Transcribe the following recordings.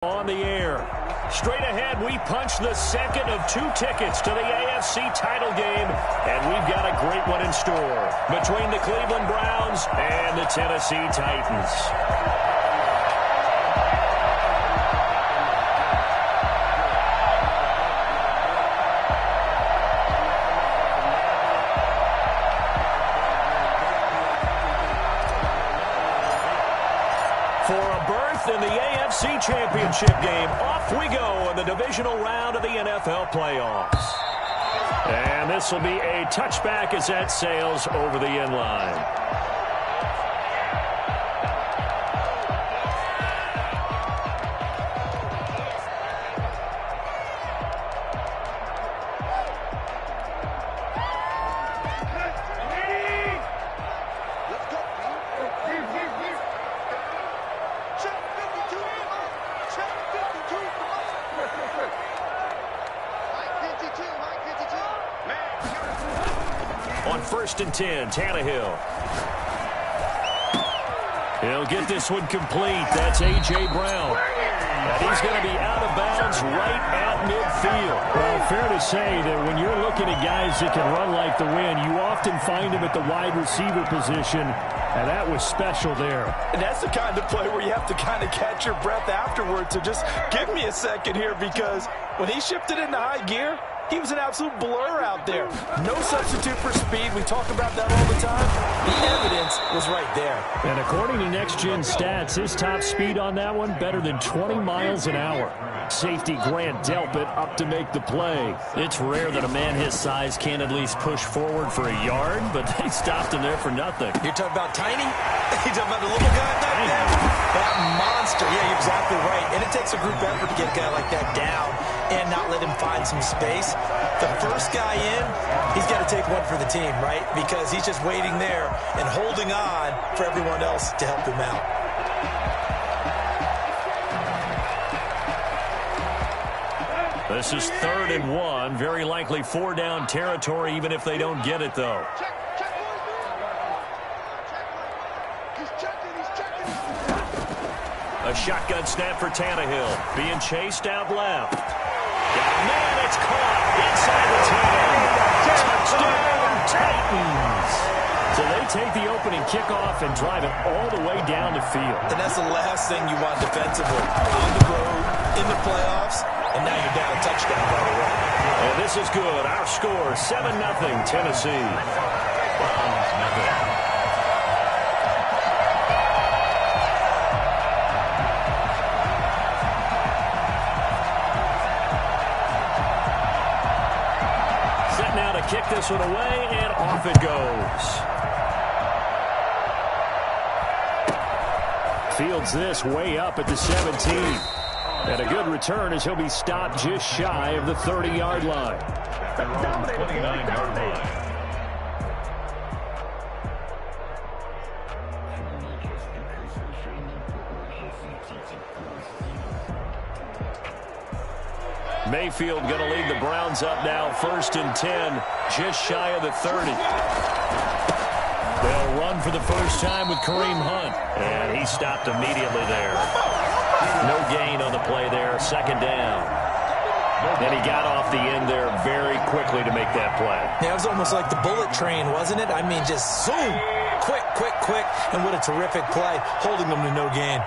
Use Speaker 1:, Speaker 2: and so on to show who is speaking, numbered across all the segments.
Speaker 1: On the air. Straight ahead, we punch the second of two tickets to the AFC title game, and we've got a great one in store between the Cleveland Browns and the Tennessee Titans. For a berth in the AFC Championship game, off we go in the divisional round of the NFL playoffs. And this will be a touchback as that sails over the end line. On 1st and 10, Tannehill. He'll get this one complete. That's A.J. Brown. And he's going to be out of bounds right at midfield.
Speaker 2: Well, fair to say that when you're looking at guys that can run like the wind, you often find them at the wide receiver position, and that was special there.
Speaker 3: And that's the kind of play where you have to kind of catch your breath afterwards. So just give me a second here, because when he shifted into high gear, he was an absolute blur out there. No substitute for speed. We talk about that all the time. The evidence was right there.
Speaker 2: And according to Next Gen Stats, his top speed on that one, better than 20 miles an hour. Safety Grant Delpit up to make the play.
Speaker 1: It's rare that a man his size can't at least push forward for a yard, but they stopped him there for nothing.
Speaker 3: You're talking about tiny? You're talking about the little guy back there? That monster. Yeah, you're exactly right. And it takes a group effort to get a guy like that down and not let him find some space. The first guy in, he's got to take one for the team, right? Because he's just waiting there and holding on for everyone else to help him out.
Speaker 1: This is 3rd and 1. Very likely 4-down territory, even if they don't get it, though. A shotgun snap for Tannehill. Being chased out left. Man, it's caught inside the 10. Touchdown, Titans. So they take the opening kickoff and drive it all the way down the field.
Speaker 3: And that's the last thing you want defensively. On the road, in the playoffs, and now you're down a touchdown by the way.
Speaker 1: And this is good. Our score, 7-0 Tennessee. Set now to kick this one away, and off it goes. Fields this way up at the 17. And a good return as he'll be stopped just shy of the 30-yard line. 29-yard line. Mayfield going to lead the Browns up now, 1st and 10, just shy of the 30. They'll run for the first time with Kareem Hunt, and he stopped immediately there. No gain on the play there, 2nd down. And he got off the end there very quickly to make that play.
Speaker 3: Yeah, it was almost like the bullet train, wasn't it? I mean, just zoom, quick, and what a terrific play, holding them to no gain.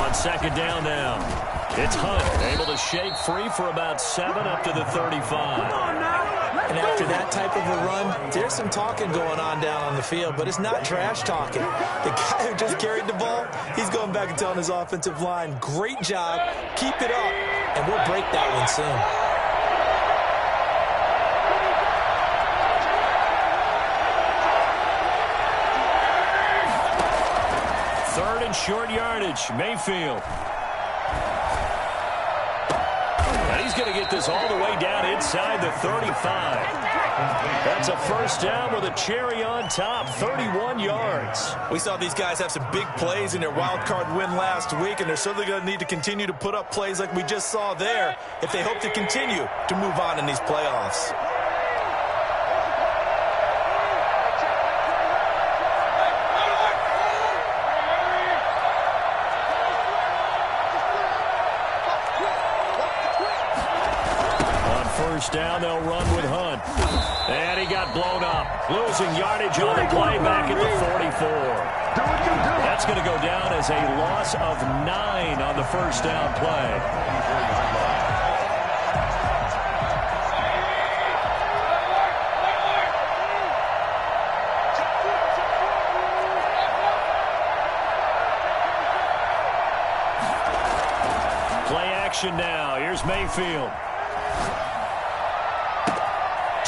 Speaker 1: On 2nd down now, it's Hunt, able to shake free for about 7 up to the 35.
Speaker 3: And after that type of a run, there's some talking going on down on the field, but it's not trash talking. The guy who just carried the ball, he's going back and telling his offensive line, great job, keep it up, and we'll break that one soon.
Speaker 1: 3rd and short yardage, Mayfield. And he's going to get this all the way down inside the 35. That's a 1st down with a cherry on top, 31 yards.
Speaker 3: We saw these guys have some big plays in their wild card win last week, and they're certainly going to need to continue to put up plays like we just saw there if they hope to continue to move on in these playoffs.
Speaker 2: first down. They'll run with Hunt. And he got blown up. Losing yardage on the play back at the 44. That's going to go down as a loss of 9 on the first down play. Now, here's Mayfield.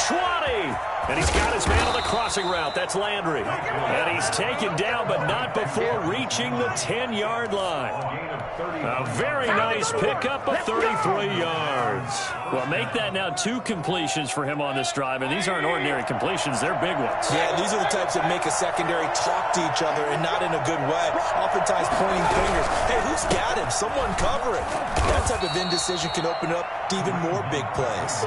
Speaker 2: 20! And he's got his man on the crossing route. That's Landry. And he's taken down, but not before reaching the 10-yard line. A very nice pickup of 33 yards. Well, make that now 2 completions for him on this drive, and these aren't ordinary completions. They're big ones.
Speaker 3: Yeah, these are the types that make a secondary talk to each other, and not in a good way. Oftentimes pointing fingers. Hey, who's got him? Someone cover it. That type of indecision can open up to even more big plays.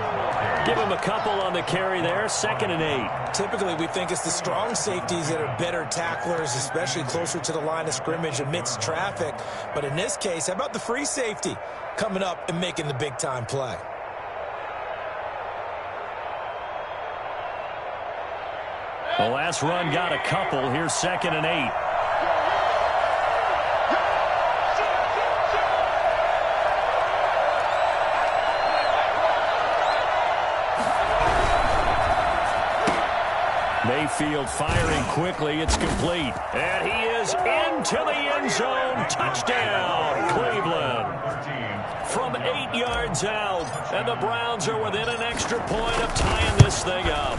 Speaker 2: Give him a couple on the carry there. 2nd and 8.
Speaker 3: Typically, we think it's the strong safeties that are better tacklers, especially closer to the line of scrimmage amidst traffic. But in this case, how about the free safety coming up and making the big-time play?
Speaker 2: The last run got a couple. Here's 2nd and 8. Mayfield firing quickly. It's complete. And he is into the end zone. Touchdown, Cleveland. From 8 yards out. And the Browns are within an extra point of tying this thing up.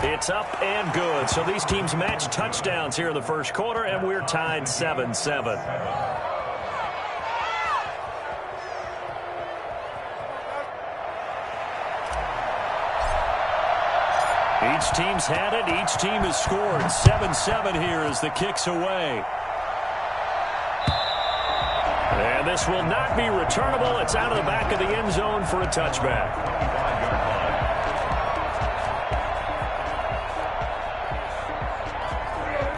Speaker 2: It's up and good. So these teams match touchdowns here in the first quarter, and we're tied 7-7. Each team's had it. Each team has scored. 7-7 here as the kick's away. And this will not be returnable. It's out of the back of the end zone for a touchback.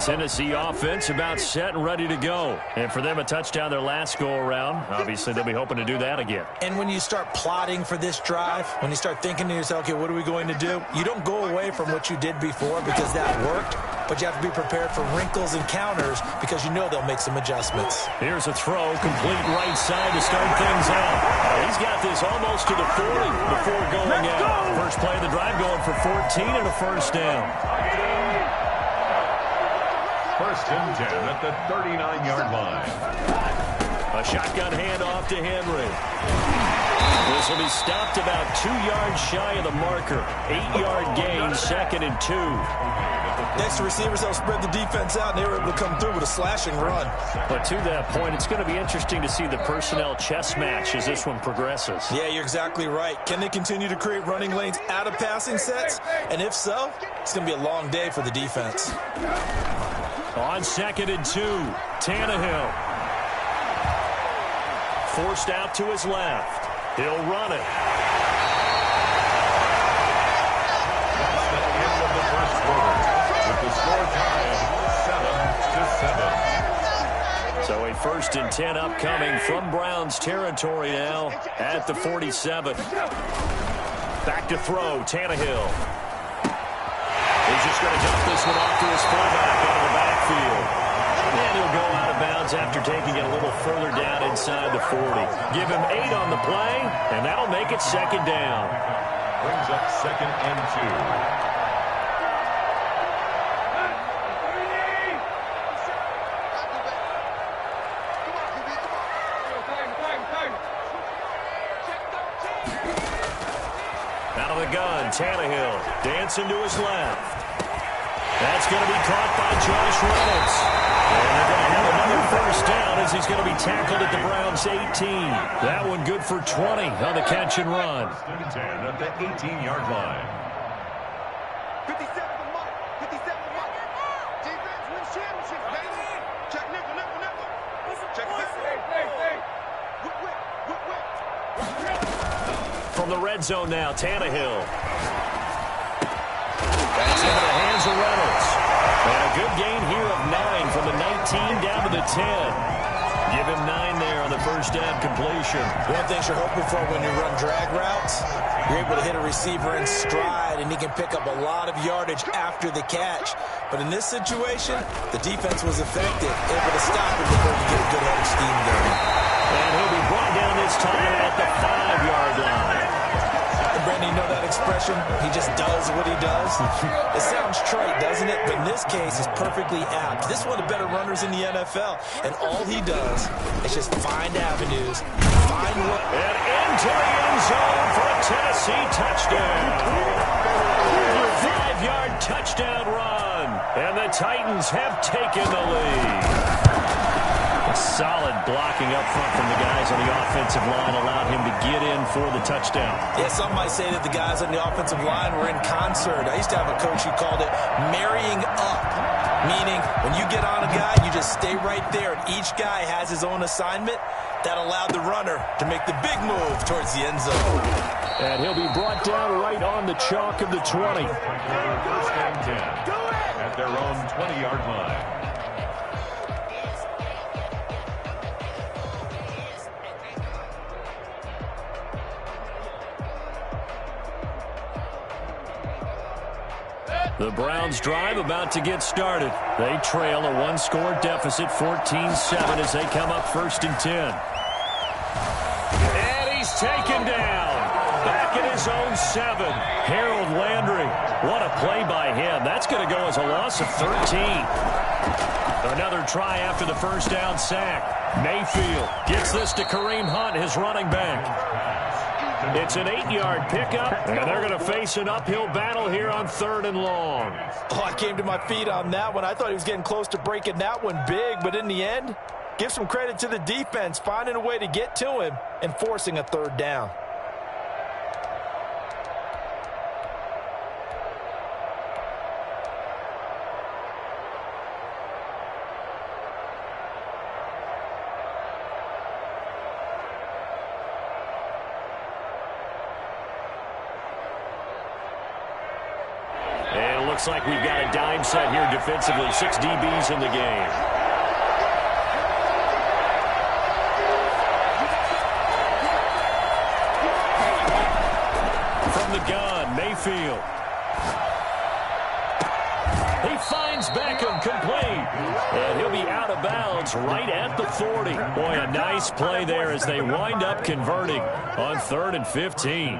Speaker 2: Tennessee offense about set and ready to go. And for them, a touchdown their last go-around. Obviously, they'll be hoping to do that again.
Speaker 3: And when you start plotting for this drive, when you start thinking to yourself, okay, what are we going to do? You don't go away from what you did before because that worked, but you have to be prepared for wrinkles and counters because you know they'll make some adjustments.
Speaker 2: Here's a throw, complete right side to start things out. He's got this almost to the 40 before going out. First play of the drive going for 14 and a first down.
Speaker 4: 1st and 10 at the 39-yard line.
Speaker 2: A shotgun handoff to Henry. This will be stopped about 2 yards shy of the marker. 8-yard gain, 2nd and 2.
Speaker 3: Next, the receivers help spread the defense out, and they were able to come through with a slashing run.
Speaker 2: But to that point, it's going to be interesting to see the personnel chess match as this one progresses.
Speaker 3: Yeah, you're exactly right. Can they continue to create running lanes out of passing sets? And if so, it's going to be a long day for the defense.
Speaker 2: On 2nd and 2, Tannehill. Forced out to his left. He'll run it.
Speaker 4: That's the end of the first quarter, with the score tied 7-7.
Speaker 2: So a 1st and 10 upcoming from Browns territory now at the 47. Back to throw, Tannehill. He's just going to dump this one off to his fullback out of the backfield. And he'll go out of bounds after taking it a little further down inside the 40. Give him 8 on the play, and that'll make it 2nd down.
Speaker 4: Brings up 2nd and 2.
Speaker 2: Out of the gun, Tannehill dancing to his left. That's going to be caught by Josh Reynolds. And they're going to have another first down as he's going to be tackled at the Browns' 18. That one good for 20 on the catch and run.
Speaker 4: 10 at the 18-yard line.
Speaker 5: 57 to Mike. 57 to Mike. Defense wins championship, baby. Check nickel, nickel, nickel. Check this. Hey. Whip, whip, whip, whip.
Speaker 2: From the red zone now, Tannehill. That's into the hands of Reynolds. And a good gain here of 9 from the 19 down to the 10. Give him 9 there on the first down completion.
Speaker 3: One thing you're hoping for when you run drag routes, you're able to hit a receiver in stride, and he can pick up a lot of yardage after the catch. But in this situation, the defense was effective, able to stop him before he get a good head of steam going.
Speaker 2: And he'll be brought down this time at the 5-yard line.
Speaker 3: And Brandon, you know that expression? He just does what he does. It sounds trite, doesn't it? But in this case, it's perfectly apt. This is one of the better runners in the NFL, and all he does is just find avenues, find what...
Speaker 2: And into the end zone for a Tennessee touchdown. 5-yard touchdown run, and the Titans have taken the lead. Solid blocking up front from the guys on the offensive line allowed him to get in for the touchdown.
Speaker 3: Yeah, some might say that the guys on the offensive line were in concert. I used to have a coach who called it marrying up, meaning when you get on a guy, you just stay right there, and each guy has his own assignment. That allowed the runner to make the big move towards the end zone.
Speaker 2: And he'll be brought down right on the chalk of the 20.
Speaker 4: First and 10 at their own 20-yard line.
Speaker 2: The Browns drive about to get started. They trail a one-score deficit, 14-7, as they come up 1st and 10. And he's taken down. Back at his own 7. Harold Landry. What a play by him. That's going to go as a loss of 13. Another try after the first down sack. Mayfield gets this to Kareem Hunt, his running back. It's an 8-yard pickup, and they're going to face an uphill battle here on 3rd and long.
Speaker 3: Oh, I came to my feet on that one. I thought he was getting close to breaking that one big, but in the end, give some credit to the defense, finding a way to get to him and forcing a 3rd down.
Speaker 2: Looks like we've got a dime set here defensively. 6 DBs in the game. From the gun, Mayfield. He finds Beckham complete. And he'll be out of bounds right at the 40. Boy, a nice play there as they wind up converting on 3rd and 15.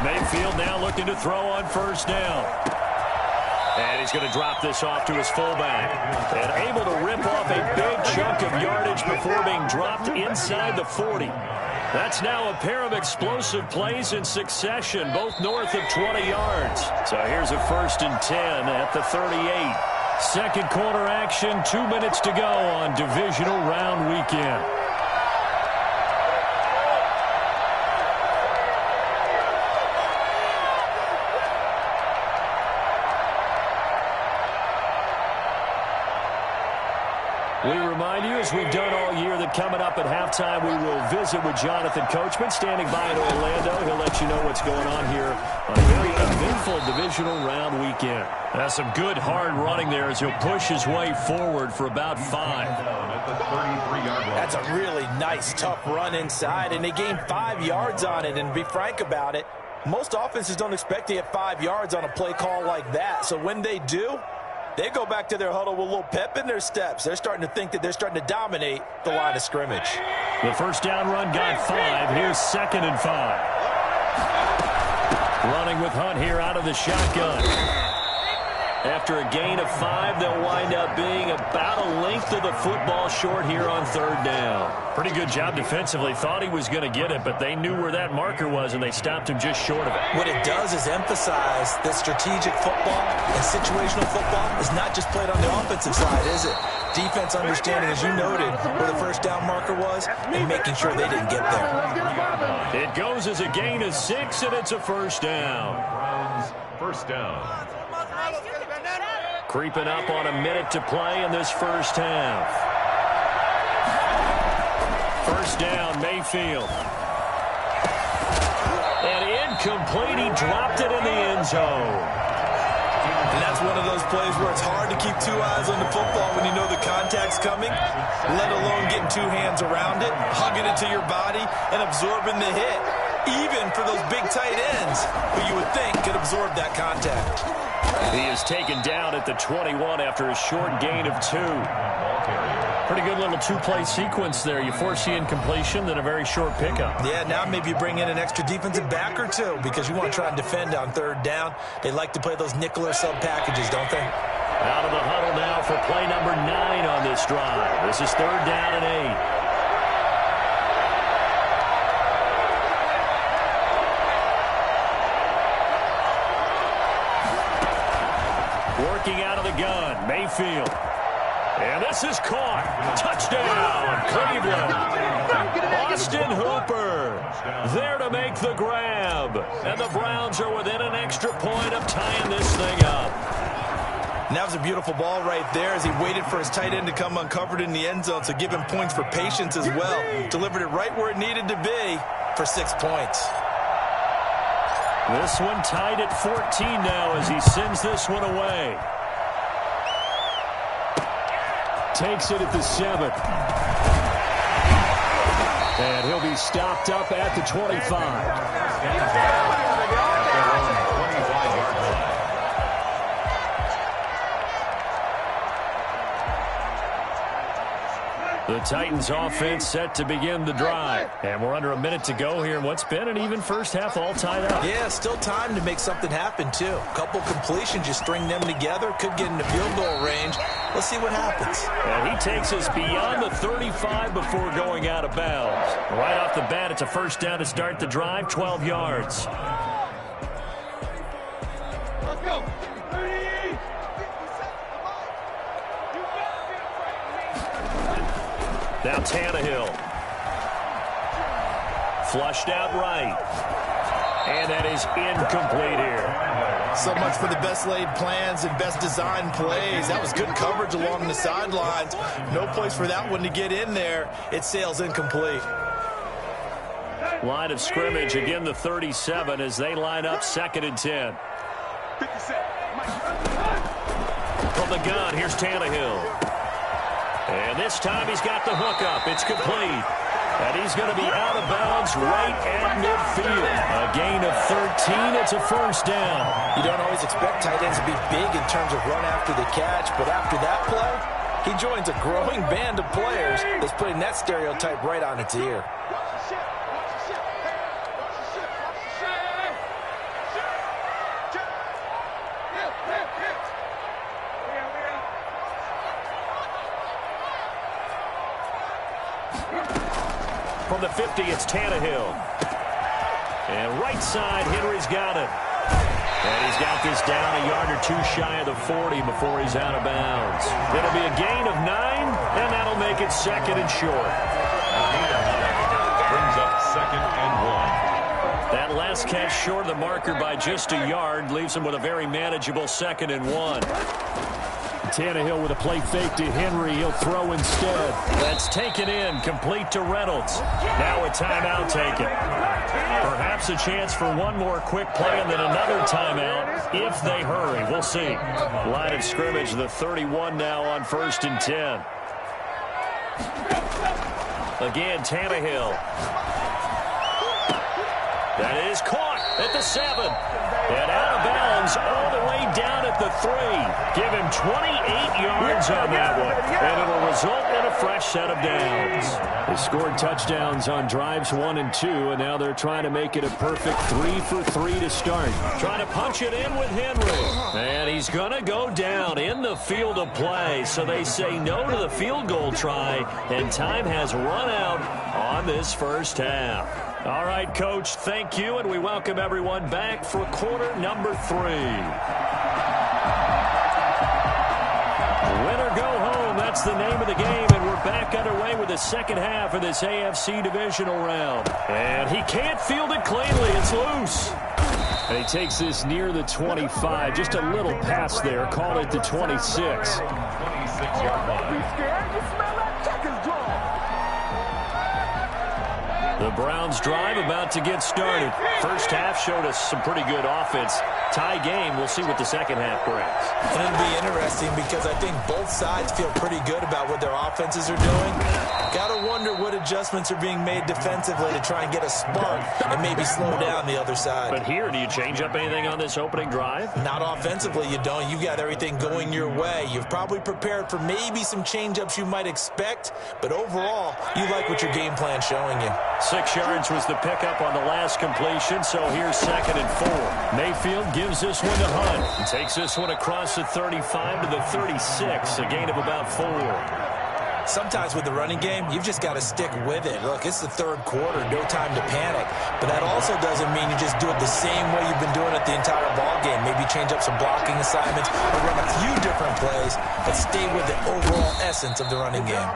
Speaker 2: Mayfield now looking to throw on 1st down. And he's going to drop this off to his fullback. And able to rip off a big chunk of yardage before being dropped inside the 40. That's now a pair of explosive plays in succession, both north of 20 yards. So here's a 1st and 10 at the 38. Second quarter action, 2 minutes to go on divisional round weekend. We remind you, as we've done all year, that coming up at halftime, we will visit with Jonathan Coachman, standing by in Orlando. He'll let you know what's going on here on a very eventful divisional round weekend. That's some good hard running there as he'll push his way forward for about 5.
Speaker 3: That's a really nice, tough run inside, and they gained 5 yards on it. And to be frank about it, most offenses don't expect to get 5 yards on a play call like that. So when they do, they go back to their huddle with a little pep in their steps. They're starting to think that they're starting to dominate the line of scrimmage.
Speaker 2: The first down run got 5. Here's 2nd and 5. Running with Hunt here out of the shotgun. After a gain of 5, they'll wind up being about a length of the football short here on 3rd down. Pretty good job defensively. Thought he was going to get it, but they knew where that marker was, and they stopped him just short of it.
Speaker 3: What it does is emphasize that strategic football and situational football is not just played on the offensive side, is it? Defense understanding, as you noted, where the first down marker was and making sure they didn't get there.
Speaker 2: It goes as a gain of 6, and it's a 1st down.
Speaker 4: First down.
Speaker 2: Creeping up on a minute to play in this first half. First down, Mayfield. And incomplete. He dropped it in the end zone.
Speaker 3: And that's one of those plays where it's hard to keep two eyes on the football when you know the contact's coming, let alone getting two hands around it, hugging it to your body, and absorbing the hit, even for those big tight ends who you would think could absorb that contact.
Speaker 2: He is taken down at the 21 after a short gain of 2. Pretty good little two-play sequence there. You force the incompletion, then a very short pickup.
Speaker 3: Yeah, now maybe you bring in an extra defensive back or two because you want to try and defend on third down. They like to play those nickel or sub packages, don't they?
Speaker 2: Out of the huddle now for play number 9 on this drive. This is third down and 8. Working out of the gun, Mayfield. And this is caught. Touchdown, Cleveland. Austin Hooper there to make the grab. And the Browns are within an extra point of tying this thing up.
Speaker 3: And that was a beautiful ball right there as he waited for his tight end to come uncovered in the end zone, so give him points for patience as well. Delivered it right where it needed to be for 6 points.
Speaker 2: This one tied at 14 now as he sends this one away. Takes it at the 7. And he'll be stopped up at the 25. The Titans offense set to begin the drive. And we're under a minute to go here in what's been an even first half, all tied up.
Speaker 3: Yeah, still time to make something happen, too. A couple completions, you string them together, could get into field goal range. Let's see what happens.
Speaker 2: And he takes us beyond the 35 before going out of bounds. Right off the bat, it's a first down to start the drive, 12 yards.
Speaker 5: Let's go.
Speaker 2: Now Tannehill. Flushed out right. And that is incomplete here.
Speaker 3: So much for the best laid plans and best designed plays. That was good coverage along the sidelines. No place for that one to get in there. It sails incomplete.
Speaker 2: Line of scrimmage, again the 37 as they line up 2nd and 10.
Speaker 5: 57.
Speaker 2: From the gun, here's Tannehill. And this time he's got the hook up. It's complete. And he's going to be out of bounds right at midfield. A gain of 13. It's a first down.
Speaker 3: You don't always expect tight ends to be big in terms of run after the catch, but after that play, he joins a growing band of players that's putting that stereotype right on its ear.
Speaker 2: From the 50, it's Tannehill. And right side, Henry's got it. And he's got this down a yard or two shy of the 40 before he's out of bounds. It'll be a gain of 9, and that'll make it 2nd and short.
Speaker 4: Brings up 2nd and 1.
Speaker 2: That last catch short of the marker by just a yard leaves him with a very manageable 2nd and 1. Tannehill with a play fake to Henry. He'll throw instead. That's taken in, complete to Reynolds. Now a timeout taken. Perhaps a chance for one more quick play and then another timeout if they hurry. We'll see. Line of scrimmage, the 31 now on 1st and 10. Again, Tannehill. That is caught at the 7. And out of bounds all the way down at the 3. Give him 28 yards on that one. And it'll result in a fresh set of downs. They scored touchdowns on drives 1 and 2, and now they're trying to make it a perfect 3 for 3 to start. Trying to punch it in with Henry. And he's going to go down in the field of play. So they say no to the field goal try, and time has run out on this first half. All right, Coach, thank you, and we welcome everyone back for quarter number 3. Win or go home, that's the name of the game, and we're back underway with the second half of this AFC divisional round. And he can't field it cleanly. It's loose. And he takes this near the 25. Just a little pass there. Call it the 26.
Speaker 4: 26-yard line.
Speaker 5: Be scared. You smell that checkers draw.
Speaker 2: The Browns drive about to get started. First half showed us some pretty good offense. Tie game. We'll see what the second half brings.
Speaker 3: And it'll be interesting because I think both sides feel pretty good about what their offenses are doing. Got to wonder what adjustments are being made defensively to try and get a spark and maybe slow down the other side.
Speaker 2: But here, do you change up anything on this opening drive?
Speaker 3: Not offensively, you don't. You've got everything going your way. You've probably prepared for maybe some change-ups you might expect, but overall, you like what your game plan's showing you.
Speaker 2: 6 yards was the pickup on the last completion, so here's 2nd and 4. Mayfield gives this one to Hunt. And takes this one across the 35 to the 36, a gain of about 4.
Speaker 3: Sometimes with the running game, you've just got to stick with it. Look, it's the third quarter, no time to panic. But that also doesn't mean you just do it the same way you've been doing it the entire ball game. Maybe change up some blocking assignments or run a few different plays, but stay with the overall essence of the running game.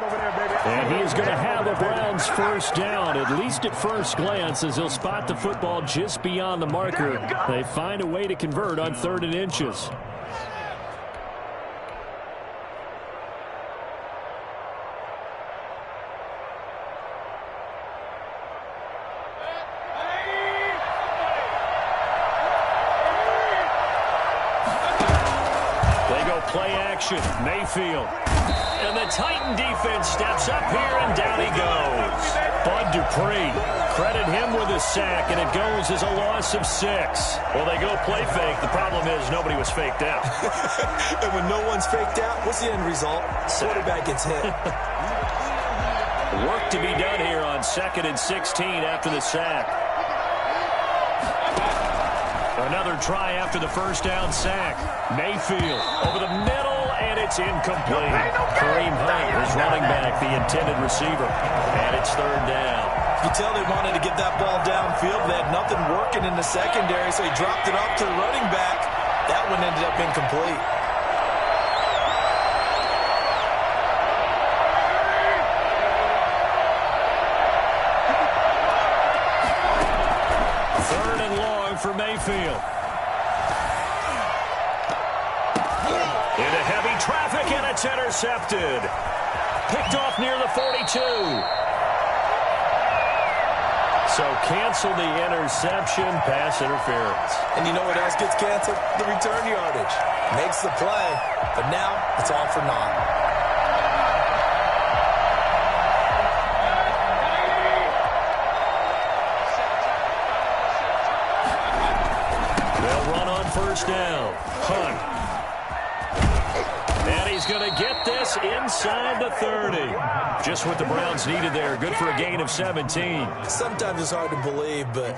Speaker 1: And he is going to have the Browns first down, at least at first glance, as he'll spot the football just beyond the marker. They find a way to convert on 3rd and inches. Play action, Mayfield. And the Titan defense steps up here, and down he goes. Bud Dupree, credit him with a sack, and it goes as a loss of 6. Well, they go play fake. The problem is nobody was faked out.
Speaker 3: And when no one's faked out, what's the end result? Quarterback gets hit.
Speaker 2: Work to be done here on 2nd and 16 after the sack. Another try after the first down sack. Mayfield over the middle, and it's incomplete. Kareem Hunt is running back, the intended receiver. And it's 3rd down.
Speaker 3: You tell they wanted to get that ball downfield. They had nothing working in the secondary, so he dropped it up to the running back. That one ended up incomplete.
Speaker 2: For Mayfield. Into heavy traffic, and it's intercepted. Picked off near the 42. So cancel the interception, pass interference.
Speaker 3: And you know what else gets canceled? The return yardage. Makes the play, but now it's all for naught.
Speaker 2: First down. Hunt. And he's going to get this inside the 30. Just what the Browns needed there. Good for a gain of 17.
Speaker 3: Sometimes it's hard to believe, but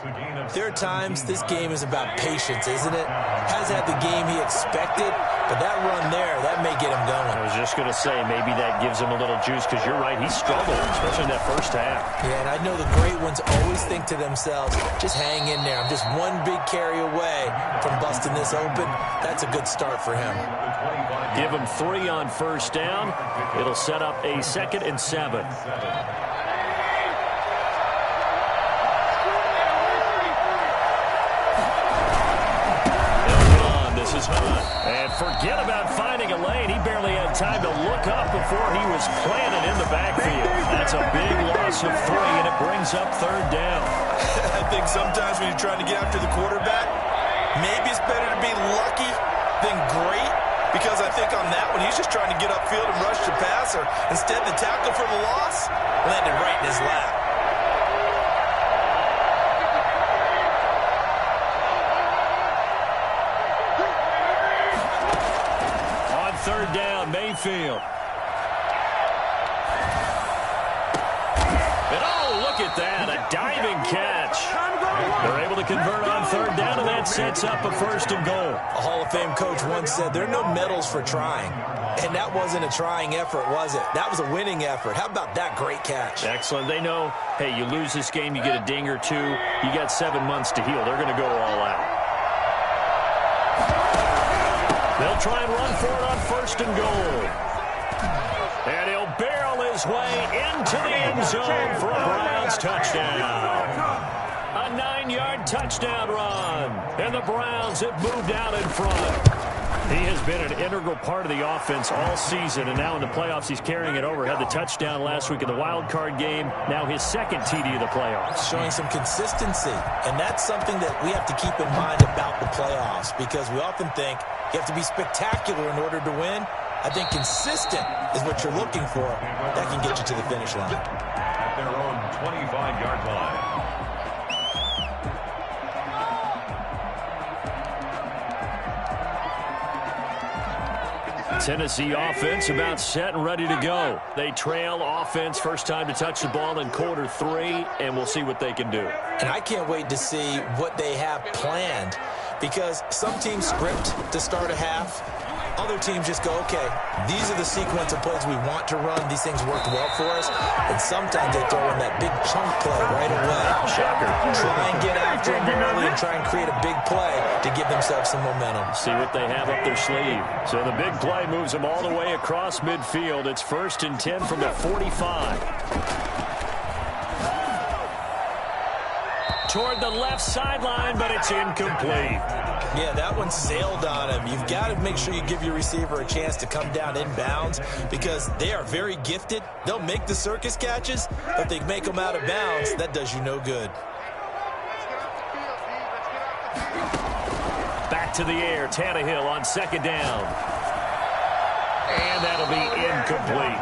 Speaker 3: there are times this game is about patience, isn't it? Hasn't had the game he expected, but that run there, that may get him going.
Speaker 2: I was just going to say, maybe that gives him a little juice, because you're right, he struggled, especially in that first half.
Speaker 3: Yeah, and I know the great ones always think to themselves, just hang in there. I'm just one big carry away from busting this open. That's a good start for him.
Speaker 2: Give him 3 on first down. It'll set up a 2nd and 7. This is Hunt. And forget about finding a lane. He barely had time to look up before he was planted in the backfield. That's a big loss of 3, and it brings up 3rd down.
Speaker 3: I think sometimes when you're trying to get after the quarterback, maybe it's better to be lucky than great, because I think on that one, he's just trying to get upfield and rush the passer. Instead, the tackle for the loss landed right in his lap.
Speaker 2: On 3rd down, Mayfield. And oh, look at that, a diving catch. They're able to convert on 3rd down, and that sets up a 1st and goal.
Speaker 3: A Hall of Fame coach once said, there are no medals for trying. And that wasn't a trying effort, was it? That was a winning effort. How about that great catch?
Speaker 2: Excellent. They know, hey, you lose this game, you get a ding or 2. You got 7 months to heal. They're going to go all out. They'll try and run for it on 1st and goal. And he'll barrel his way into the end zone for a Browns touchdown. A 9-yard touchdown run. And the Browns have moved out in front. He has been an integral part of the offense all season, and now in the playoffs he's carrying it over. Had the touchdown last week in the wild card game. Now his second TD of the playoffs.
Speaker 3: Showing some consistency, and that's something that we have to keep in mind about the playoffs, because we often think you have to be spectacular in order to win. I think consistent is what you're looking for. That can get you to the finish line.
Speaker 4: At their own 25-yard line.
Speaker 2: Tennessee offense about set and ready to go. They trail offense first time to touch the ball in quarter 3, and we'll see what they can do.
Speaker 3: And I can't wait to see what they have planned, because some teams script to start a half. Other teams just go, okay, these are the sequence of plays we want to run. These things worked well for us. And sometimes they throw in that big chunk play right away.
Speaker 2: Shocker.
Speaker 3: Try and get after them early and try and create a big play to give themselves some momentum.
Speaker 2: See what they have up their sleeve. So the big play moves them all the way across midfield. It's 1st and 10 from the 45. Toward the left sideline, but it's incomplete.
Speaker 3: Yeah, that one sailed on him. You've got to make sure you give your receiver a chance to come down inbounds, because they are very gifted. They'll make the circus catches, but if they make them out of bounds, that does you no good.
Speaker 2: Back to the air, Tannehill on 2nd down. And that'll be incomplete.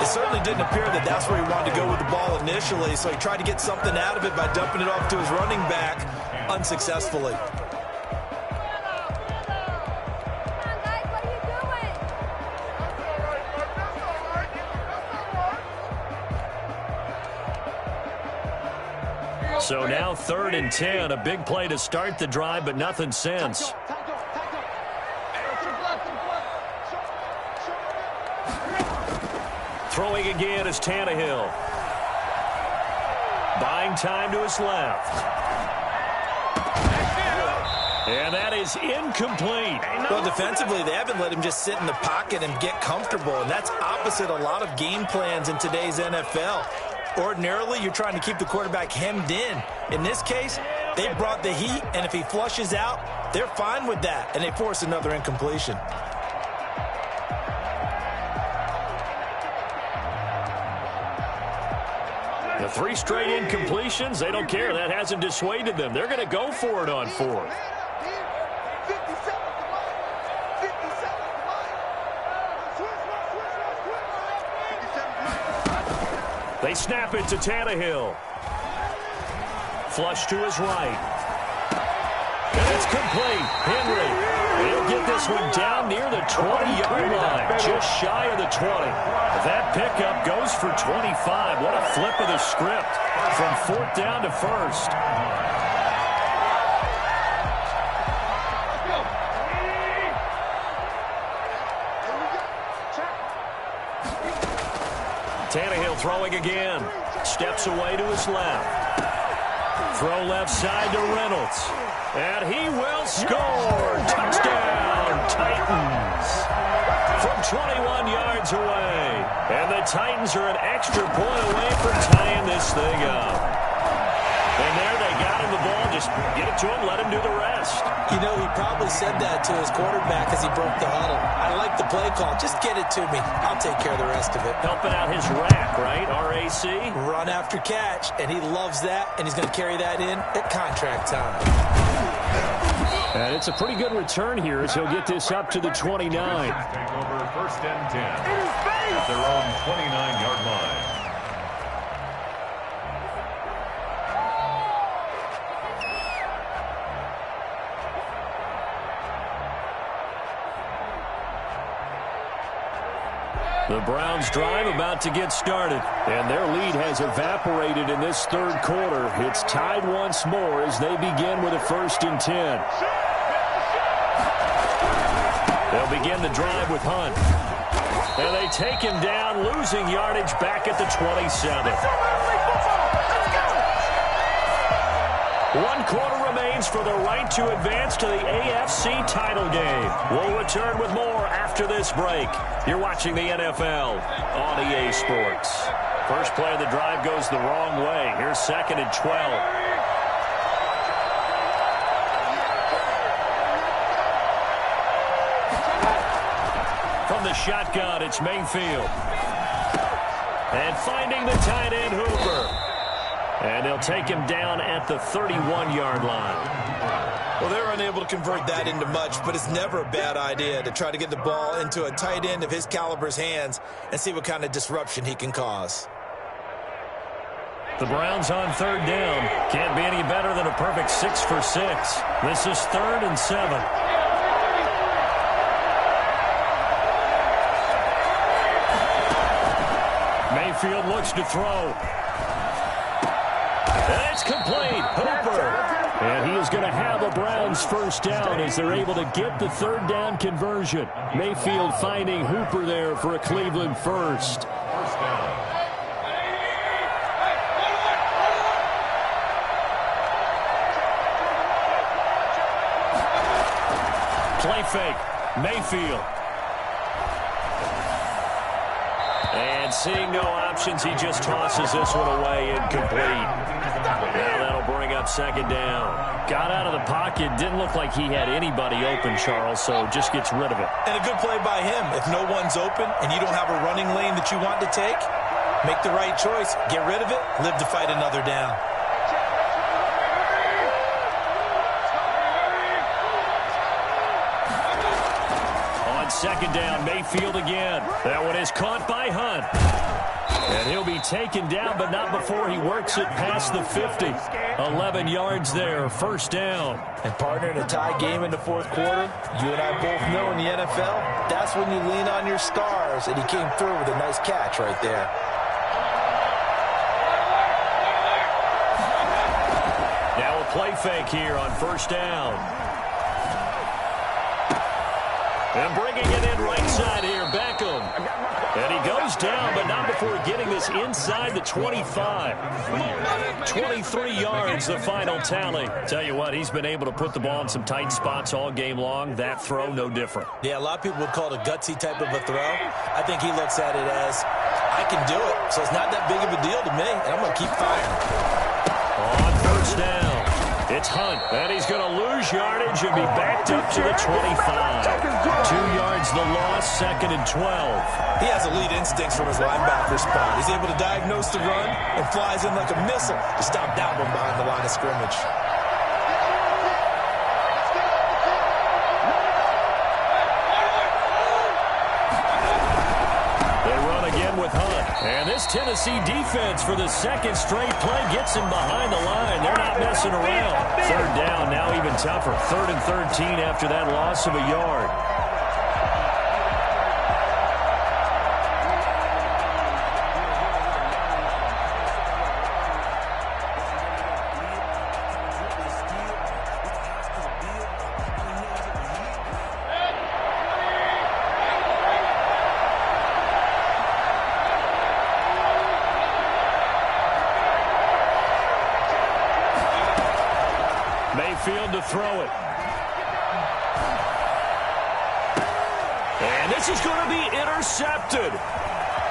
Speaker 3: It certainly didn't appear that that's where he wanted to go with the ball initially, so he tried to get something out of it by dumping it off to his running back unsuccessfully.
Speaker 2: So now 3rd and 10, a big play to start the drive, but nothing since. Throwing again is Tannehill. Buying time to his left. And that is incomplete.
Speaker 3: Well, defensively, they haven't let him just sit in the pocket and get comfortable, and that's opposite a lot of game plans in today's NFL. Ordinarily, you're trying to keep the quarterback hemmed in. In this case, they brought the heat, and if he flushes out, they're fine with that, and they force another incompletion.
Speaker 2: The 3 straight incompletions, they don't care. That hasn't dissuaded them. They're going to go for it on 4th. They snap it to Tannehill. Flush to his right. And it's complete. Henry, he'll get this one down near the 20-yard line, just shy of the 20. That pickup goes for 25. What a flip of the script from 4th down to 1st. Tannehill throwing again. Steps away to his left. Throw left side to Reynolds. And he will score. Touchdown, Titans. From 21 yards away. And the Titans are an extra point away from tying this thing up. And there they got him the ball. Just get it to him, let him do the rest.
Speaker 3: You know, he probably said that to his quarterback as he broke the huddle. I like the play call. Just get it to me. I'll take care of the rest of it.
Speaker 2: Helping out his rack, right? R-A-C?
Speaker 3: Run after catch, and he loves that, and he's going to carry that in at contract time.
Speaker 2: And it's a pretty good return here as he'll get this up to the 29.
Speaker 4: Take over 1st and 10 at their own 29-yard line.
Speaker 2: The Browns drive about to get started, and their lead has evaporated in this 3rd quarter. It's tied once more as they begin with a 1st and 10. They'll begin the drive with Hunt. And they take him down, losing yardage back at the 27. 1 quarter remains for the right to advance to the AFC title game. We'll return with more after this break. You're watching the NFL on EA Sports. First play of the drive goes the wrong way. Here's 2nd and 12. the shotgun, it's Mayfield. And finding the tight end, Hooper. And they'll take him down at the 31-yard line.
Speaker 3: Well, they're unable to convert that into much, but it's never a bad idea to try to get the ball into a tight end of his caliber's hands and see what kind of disruption he can cause.
Speaker 2: The Browns on third down. Can't be any better than a perfect 6 for 6. This is 3rd and 7. Mayfield looks to throw. And it's complete. Hooper. And he is going to have a Browns first down as they're able to get the third down conversion. Mayfield finding Hooper there for a Cleveland first.
Speaker 4: First down.
Speaker 2: Play fake. Mayfield. And seeing no options, he just tosses this one away, incomplete. Now that'll bring up second down. Got out of the pocket. Didn't look like he had anybody open, Charles, so just gets rid of it.
Speaker 3: And a good play by him. If no one's open and you don't have a running lane that you want to take, make the right choice. Get rid of it. Live to fight another down.
Speaker 2: Second down, Mayfield again. That one is caught by Hunt. And he'll be taken down, but not before he works it past the 50. 11 yards there, first down.
Speaker 3: And partner, in a tie game in the fourth quarter, you and I both know in the NFL, that's when you lean on your stars, and he came through with a nice catch right there.
Speaker 2: Now a play fake here on first down. And bringing it in right side here, Beckham. And he goes down, but not before getting this inside the 25. 23 yards, the final tally. Tell you what, he's been able to put the ball in some tight spots all game long. That throw, no different.
Speaker 3: Yeah, a lot of people would call it a gutsy type of a throw. I think he looks at it as, I can do it, so it's not that big of a deal to me, and I'm going to keep firing.
Speaker 2: On first down. It's Hunt, and he's going to lose yardage and be backed up to the 25. 2 yards the loss, second and 12.
Speaker 3: He has elite instincts from his linebacker spot. He's able to diagnose the run and flies in like a missile to stop that one behind the line of scrimmage.
Speaker 2: They run again with Hunt. And this Tennessee defense for the second straight play gets him behind the line. They're not messing around. Third down, now even tougher. 3rd and 13 after that loss of a yard. Mayfield to throw it. And this is going to be intercepted.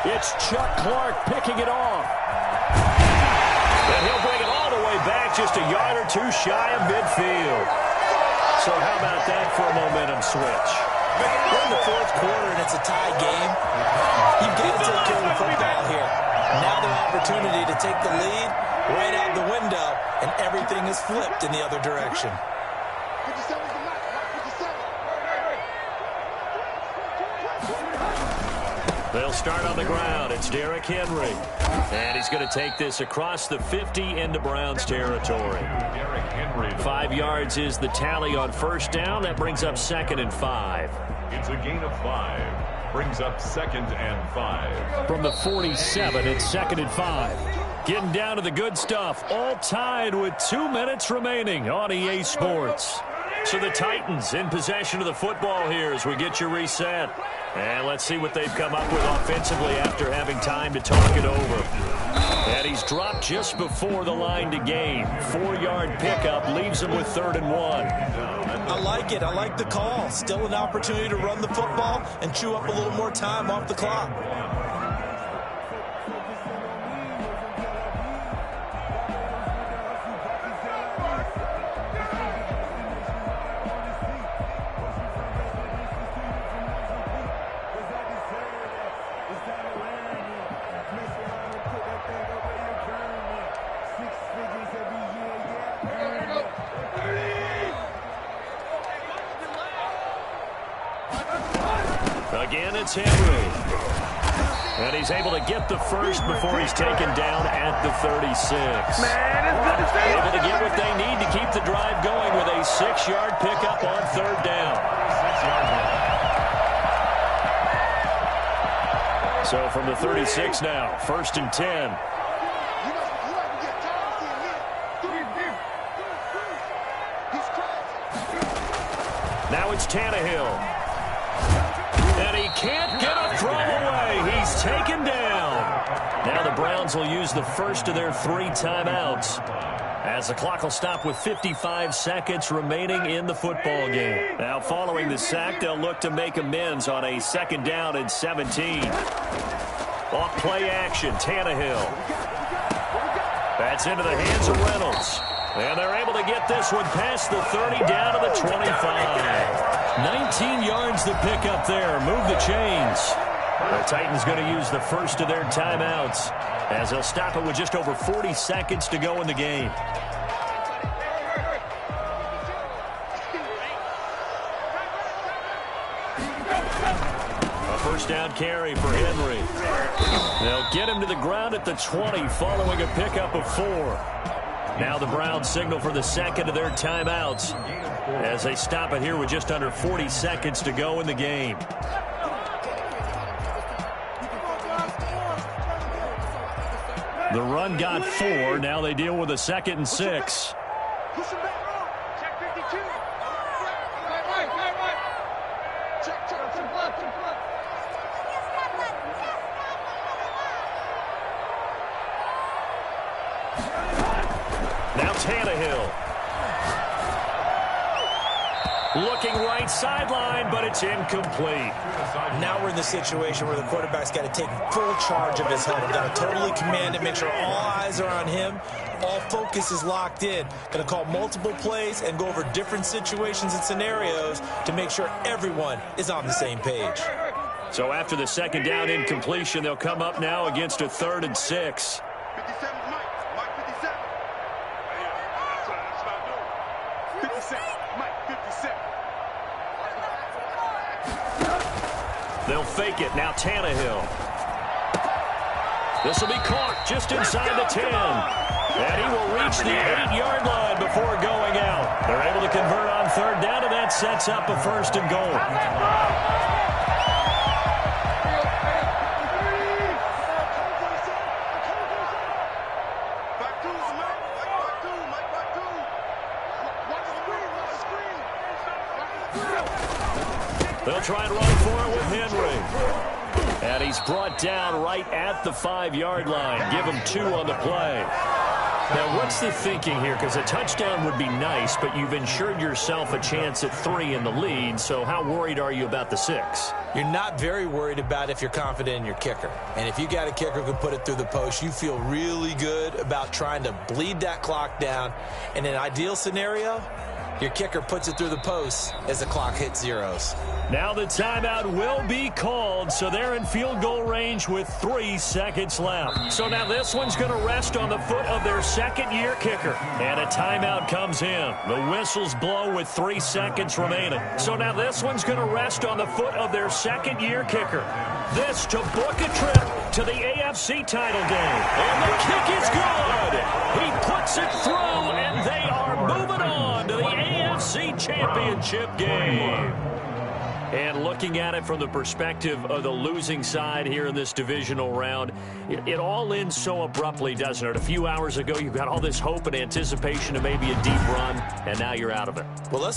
Speaker 2: It's Chuck Clark picking it off. And he'll bring it all the way back, just a yard or two shy of midfield. So how about that for a momentum switch?
Speaker 3: We're in the fourth quarter and it's a tie game. You've got to take care of the football here. Now their opportunity to take the lead right out the window, and everything is flipped in the other direction.
Speaker 5: 57 is the mark. 57.
Speaker 2: They'll start on the ground. It's Derrick Henry. And he's going to take this across the 50 into Browns territory.
Speaker 4: Derrick Henry.
Speaker 2: 5 yards is the tally on first down. That brings up 2nd and 5.
Speaker 4: It's a gain of 5. Brings up 2nd and 5.
Speaker 2: From the 47, it's 2nd and 5. Getting down to the good stuff. All tied with 2 minutes remaining on EA Sports. So the Titans in possession of the football here as we get you reset. And let's see what they've come up with offensively after having time to talk it over. And he's dropped just before the line to gain. 4-yard pickup leaves him with 3rd and 1.
Speaker 3: I like it. I like the call. Still an opportunity to run the football and chew up a little more time off the clock.
Speaker 2: Again, it's Henry. And he's able to get the first before he's taken down at the 36. Able to get what they need to keep the drive going with a 6-yard pickup on third down. So from the 36 now, 1st and 10. Now it's Tannehill. And he can't get a throw away. He's taken down. Now the Browns will use the first of their 3 timeouts, as the clock will stop with 55 seconds remaining in the football game. Now following the sack, they'll look to make amends on a 2nd down and 17. Off play action, Tannehill. That's into the hands of Reynolds. And they're able to get this one past the 30 down to the 25. 19 yards to pick up there. Move the chains. The Titans going to use the first of their timeouts, as they'll stop it with just over 40 seconds to go in the game. A 1st down carry for Henry. They'll get him to the ground at the 20 following a pickup of 4. Now the Browns signal for the 2nd of their timeouts, as they stop it here with just under 40 seconds to go in the game. The run got 4. Now they deal with a 2nd and 6. Now Tannehill. Looking right sideline, but it's incomplete.
Speaker 3: Now we're in the situation where the quarterback's got to take full charge of his helmet. Got to totally command it, make sure all eyes are on him. All focus is locked in. Going to call multiple plays and go over different situations and scenarios to make sure everyone is on the same page.
Speaker 2: So after the 2nd down incompletion, they'll come up now against a 3rd and 6.
Speaker 5: 57, Mike 57. That's what I'm doing. 57, Mike 57.
Speaker 2: They'll fake it. Now Tannehill. This will be caught just inside the 10. And he will reach the 8-yard line before going out. They're able to convert on 3rd down, and that sets up a 1st and goal. They'll try and run for it with Henry. And he's brought down right at the 5-yard line. Give him 2 on the play. Now, what's the thinking here? Because a touchdown would be nice, but you've ensured yourself a chance at 3 in the lead, so how worried are you about the 6?
Speaker 3: You're not very worried about if you're confident in your kicker. And if you got a kicker who can put it through the post, you feel really good about trying to bleed that clock down. In an ideal scenario, your kicker puts it through the post as the clock hits zeros.
Speaker 2: Now the timeout will be called, so they're in field goal range with 3 seconds left. So now this one's going to rest on the foot of their 2nd-year kicker. And a timeout comes in. The whistles blow with 3 seconds remaining. So now this one's going to rest on the foot of their 2nd-year kicker. This to book a trip to the AFC title game. And the kick is good. He puts it through, and they are moving on to the AFC Championship game. And looking at it from the perspective of the losing side here in this divisional round, it all ends so abruptly, doesn't it? A few hours ago, you got all this hope and anticipation of maybe a deep run, and now you're out of it.
Speaker 3: Well, let's